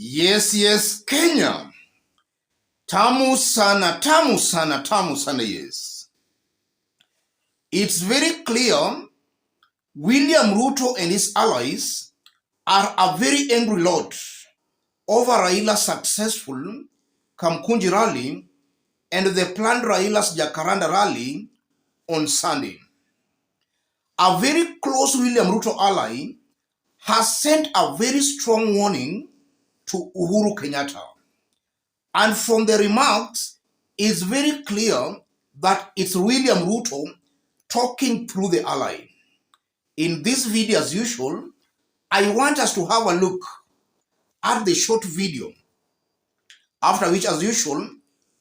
Yes, Kenya. Tamu sana, yes. It's very clear William Ruto and his allies are a very angry lot over Raila's successful Kamkunji rally and the planned Raila's Jacaranda rally on Sunday. A very close William Ruto ally has sent a very strong warning to Uhuru Kenyatta. And from the remarks, it's very clear that it's William Ruto talking through the ally. In this video, as usual, I want us to have a look at the short video, after which, as usual,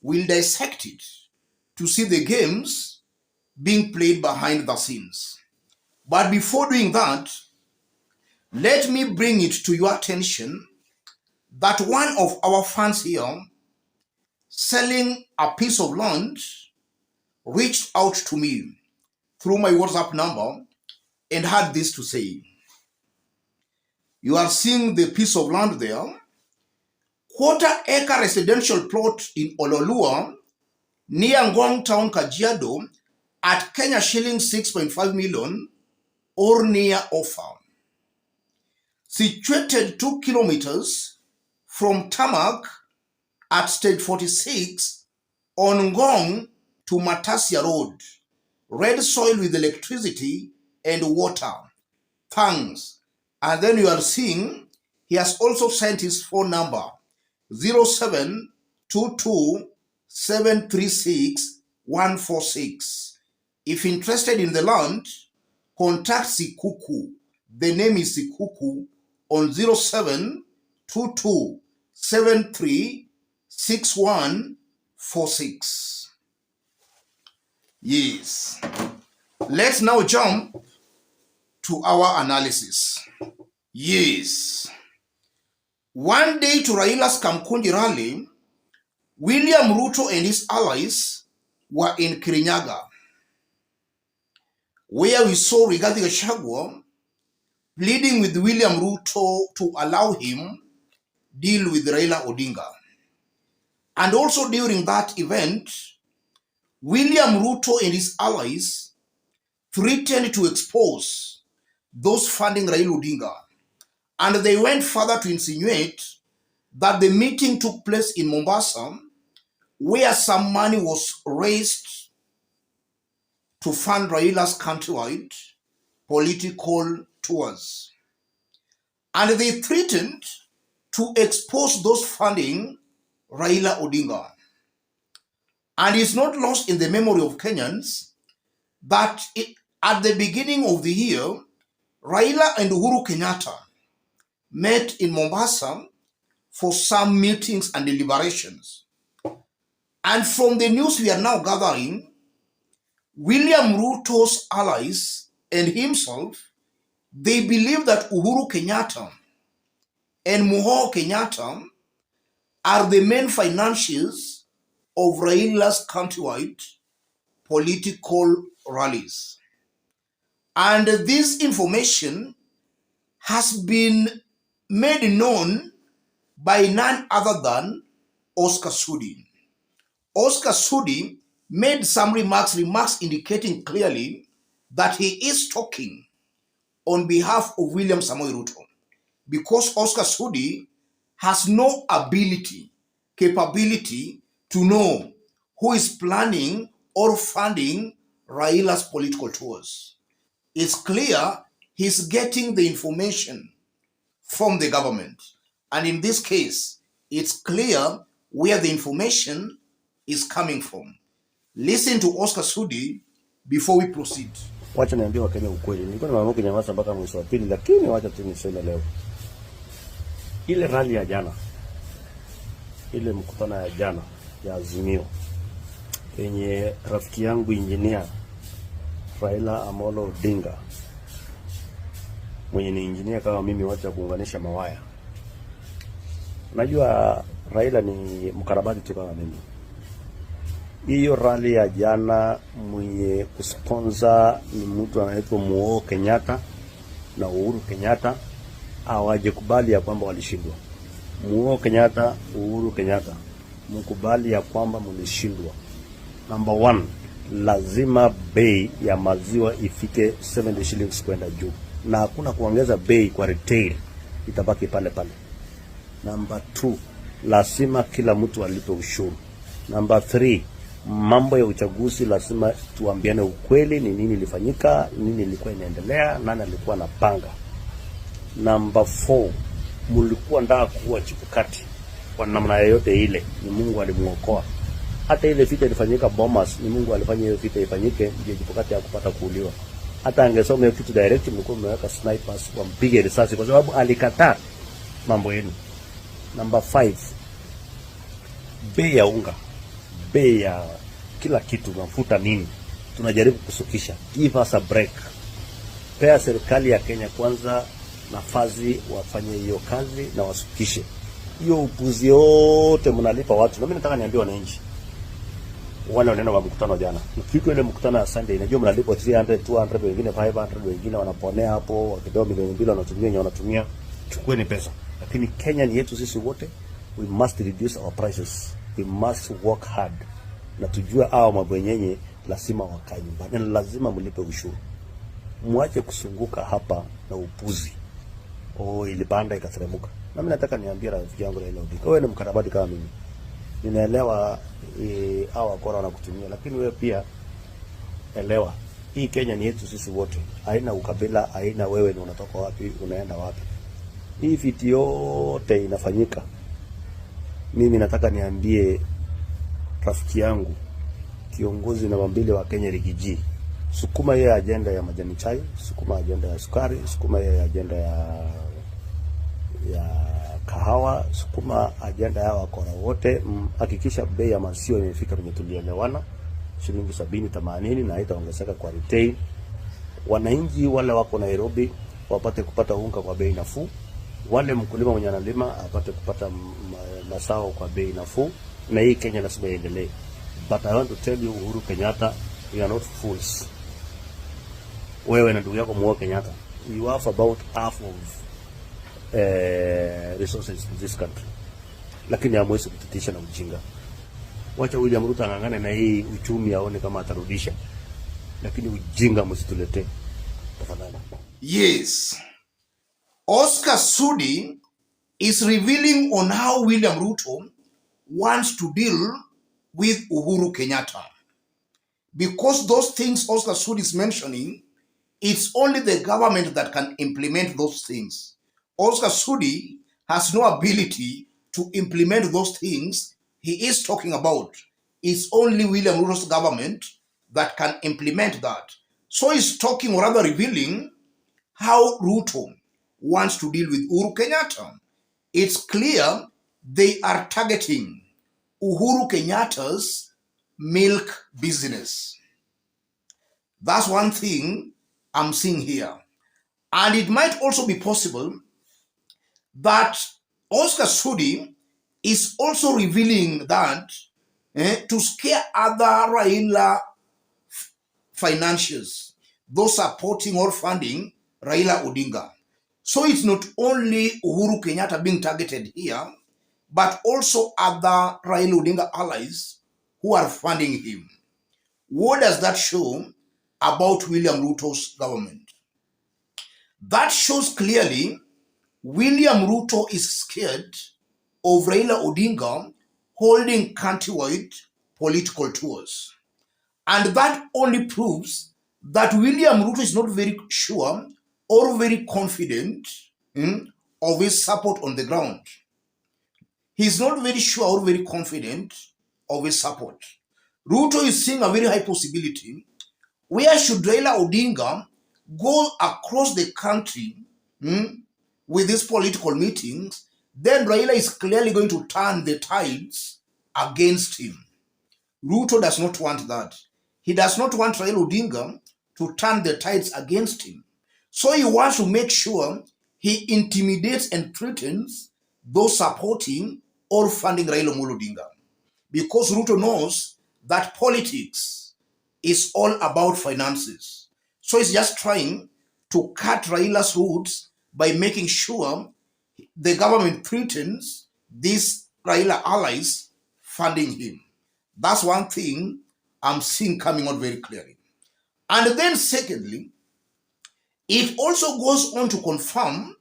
we'll dissect it to see the games being played behind the scenes. But before doing that, let me bring it to your attention that one of our fans here selling a piece of land reached out to me through my WhatsApp number and had this to say. You are seeing the piece of land there, quarter-acre residential plot in Ololua, near Ngong Town, Kajiado, at Kenya shillings 6.5 million or near offer. Situated 2 kilometers from Tarmac at stage 46 on Ngong to Matasia Road. Red soil with electricity and water. Thanks. And then you are seeing he has also sent his phone number 0722-736-146. If interested in the land, contact Sikuku. The name is Sikuku on 0722-736146. Yes. Let's now jump to our analysis. Yes. One day to Raila's Kamkunji rally, William Ruto and his allies were in Kirinyaga, where we saw Rigathi Gachagua pleading with William Ruto to allow him deal with Raila Odinga. And also during that event, William Ruto and his allies threatened to expose those funding Raila Odinga. And they went further to insinuate that the meeting took place in Mombasa, where some money was raised to fund Raila's countrywide political tours. And they threatened to expose those funding Raila Odinga. And it's not lost in the memory of Kenyans that at the beginning of the year, Raila and Uhuru Kenyatta met in Mombasa for some meetings and deliberations. And from the news we are now gathering, William Ruto's allies and himself, they believe that Uhuru Kenyatta and Muho Kenyatta are the main financiers of Raila's countrywide political rallies. And this information has been made known by none other than Oscar Sudi. Oscar Sudi made some remarks indicating clearly that he is talking on behalf of William Samoei Ruto, because Oscar Sudi has no capability to know who is planning or funding Raila's political tours. It's clear he's getting the information from the government. And in this case, it's clear where the information is coming from. Listen to Oscar Sudi before we proceed. Wacha niambie Wakenya ukweli. Nilikuwa nimeamua kunyamaza mpaka mwezi wa pili, lakini wacha tu niseme leo. Ile rally ya jana, ile mkutano ya jana ya Azimio, yenye rafiki yangu engineer Raila Amolo Odinga, mwenye ni engineer kama mimi, wacha kuunganisha mawaya. Najua Raila ni mkarabati tu kama mimi. Hiyo rally ya jana mwenye kusponsor ni mtu anaitwa Muho Kenyatta na Uhuru Kenyatta, hawaje kubali ya kwamba walishindwa. Kenyatta, Uhuru Kenyatta, mkubali ya kwamba mlishindwa. Number one, lazima bei ya maziwa ifike 70 shillings kwenda juu, na hakuna kuongeza bei kwa retail, itabaki pale pale. Number two, lazima kila mtu alipe ushuru. Number three, mambo ya uchaguzi lazima tuambiane ukweli, ni nini ilifanyika, nini ilikuwa inaendelea, nani alikuwa anapanga. Number four, mlikuwa ndaa kuwa Chebukati kwa namna yoyote ile, ni Mungu alimuokoa. Hata ile vita ilifanyika Bomas, ni Mungu alifanya hiyo vita ifanyike ndio Chebukati hakupata kuuliwa. Hata angesoma hiyo kitu direct, mlikuwa mmeweka snipers wampige risasi kwa sababu alikataa mambo yenu. Number five, bei ya unga, bei ya kila kitu, mafuta nini, tunajaribu kusukisha. Give us a break. Pea serikali ya Kenya kwanza nafasi wafanye hiyo kazi na wasukishe hiyo upuzi yote mnalipa watu. Na mimi nataka niambie wananchi wale wanaenda kwa mkutano jana, mkiko ile mkutano ya Sunday, najua mnalipa 300 200, wengine 500, wengine wanaponea hapo wakidoa milioni mbili wanatumia. Chukueni pesa, lakini Kenya ni yetu sisi wote. We must reduce our prices, we must work hard, na tujue hao mabwenyenye lazima wakae nyumbani, na lazima mlipe ushuru. Muache kusunguka hapa na upuzi. Ilipanda ikateremuka. Na mimi nataka niambie rafiki yangu Raila Odinga, wewe ni mkarabati kama mimi. Ninaelewa hao wakora wanakutumia, lakini wewe pia elewa hii Kenya ni yetu sisi wote. Haina ukabila, haina wewe ni unatoka wapi, unaenda wapi. Hii vitu yote inafanyika. Mimi nataka niambie rafiki yangu kiongozi namba 2 wa Kenya Rigiji, sukuma hiyo agenda ya majani chai, sukuma agenda ya sukari, sukuma hiyo agenda ya kahawa, sukuma agenda ya wakora wote. Hakikisha bei ya maziwa imefika kwenye tulielewana, shilingi 70-80, na haitaongezeka kwa retail. Wananchi wale wako Nairobi wapate kupata unga kwa bei nafuu, wale mkulima mwenye analima apate kupata mazao kwa bei nafuu, na hii Kenya lazima iendelee. But I want to tell you, Uhuru Kenyatta, you are not fools. Wewe na ndugu yako Kenyatta, you have about half of resources in this country, lakini hamwezi kututisha na ujinga. Wacha William Ruto angangane na hii uchumi aone kama atarudisha, lakini ujinga msituletee tafadhali. Yes, Oscar Sudi is revealing on how William Ruto wants to deal with Uhuru Kenyatta, because those things Oscar Sudi is mentioning, it's only the government that can implement those things. Oscar Sudi has no ability to implement those things he is talking about. It's only William Ruto's government that can implement that. So he's talking, or rather revealing, how Ruto wants to deal with Uhuru Kenyatta. It's clear they are targeting Uhuru Kenyatta's milk business. That's one thing I'm seeing here. And it might also be possible that Oscar Sudi is also revealing that to scare other Raila financiers, those supporting or funding Raila Odinga. So it's not only Uhuru Kenyatta being targeted here, but also other Raila Odinga allies who are funding him. What does that show about William Ruto's government? That shows clearly William Ruto is scared of Raila Odinga holding countrywide political tours. And that only proves that William Ruto is not very sure or very confident of his support on the ground. He's not very sure or very confident of his support. Ruto is seeing a very high possibility where should Raila Odinga go across the country with these political meetings, then Raila is clearly going to turn the tides against him. Ruto does not want that. He does not want Raila Odinga to turn the tides against him. So he wants to make sure he intimidates and threatens those supporting or funding Raila Odinga. Because Ruto knows that politics is all about finances. So he's just trying to cut Raila's roots by making sure the government threatens these Raila allies funding him. That's one thing I'm seeing coming out very clearly. And then secondly, it also goes on to confirm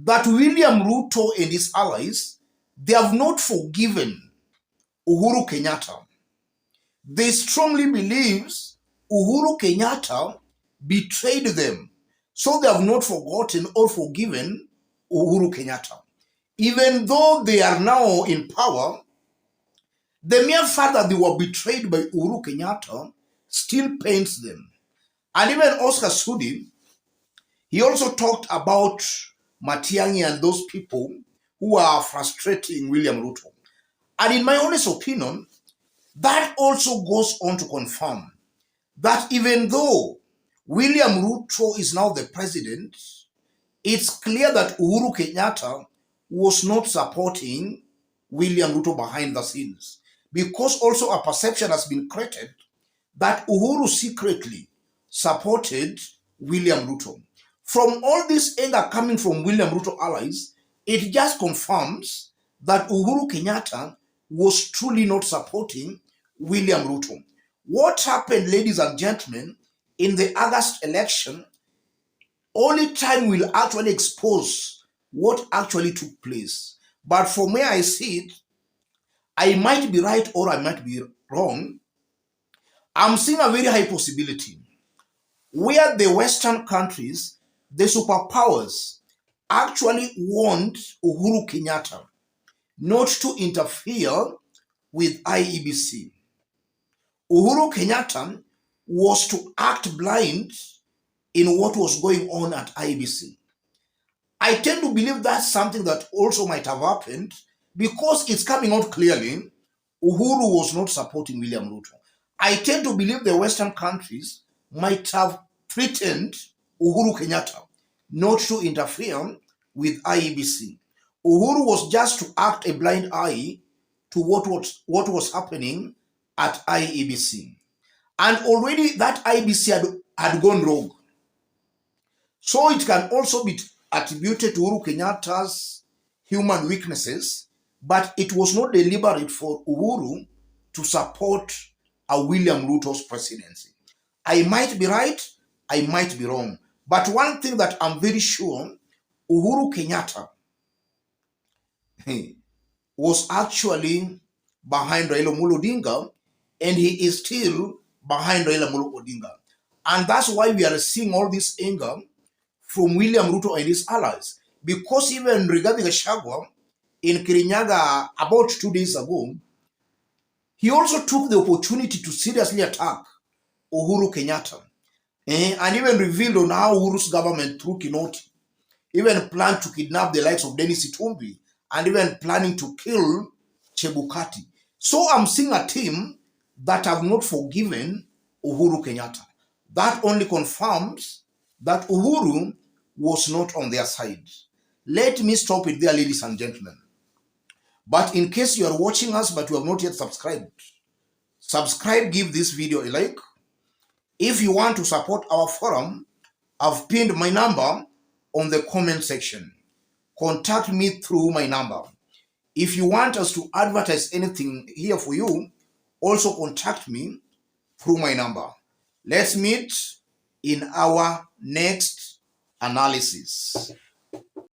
that William Ruto and his allies, they have not forgiven Uhuru Kenyatta. They strongly believe Uhuru Kenyatta betrayed them. So they have not forgotten or forgiven Uhuru Kenyatta. Even though they are now in power, the mere fact that they were betrayed by Uhuru Kenyatta still pains them. And even Oscar Sudi, he also talked about Matiang'i and those people who are frustrating William Ruto. And in my honest opinion, that also goes on to confirm that even though William Ruto is now the president, it's clear that Uhuru Kenyatta was not supporting William Ruto behind the scenes, because also a perception has been created that Uhuru secretly supported William Ruto. From all this anger coming from William Ruto allies, it just confirms that Uhuru Kenyatta was truly not supporting William Ruto. What happened, ladies and gentlemen, in the August election, only time will actually expose what actually took place. But from where I see it, I might be right or I might be wrong. I'm seeing a very high possibility where the Western countries, the superpowers, actually want Uhuru Kenyatta not to interfere with IEBC. Uhuru Kenyatta was to act blind in what was going on at IEBC. I tend to believe that's something that also might have happened because it's coming out clearly Uhuru was not supporting William Ruto. I tend to believe the Western countries might have threatened Uhuru Kenyatta not to interfere with IEBC. Uhuru was just to act a blind eye to what was happening at IEBC. And already that IEBC had gone rogue. So it can also be attributed to Uhuru Kenyatta's human weaknesses, but it was not deliberate for Uhuru to support a William Ruto's presidency. I might be right, I might be wrong. But one thing that I'm very sure, Uhuru Kenyatta was actually behind Raila Amolo Odinga, and he is still behind Raila Amolo Odinga. And that's why we are seeing all this anger from William Ruto and his allies. Because even regarding Gachagua in Kirinyaga about 2 days ago, he also took the opportunity to seriously attack Uhuru Kenyatta. And even revealed on how Uhuru's government through Kinoti even planned to kidnap the likes of Dennis Itumbi and even planning to kill Chebukati. So I'm seeing a team that have not forgiven Uhuru Kenyatta. That only confirms that Uhuru was not on their side. Let me stop it there, ladies and gentlemen. But in case you are watching us but you have not yet subscribed, subscribe, give this video a like. If you want to support our forum, I've pinned my number on the comment section. Contact me through my number. If you want us to advertise anything here for you, also contact me through my number. Let's meet in our next analysis.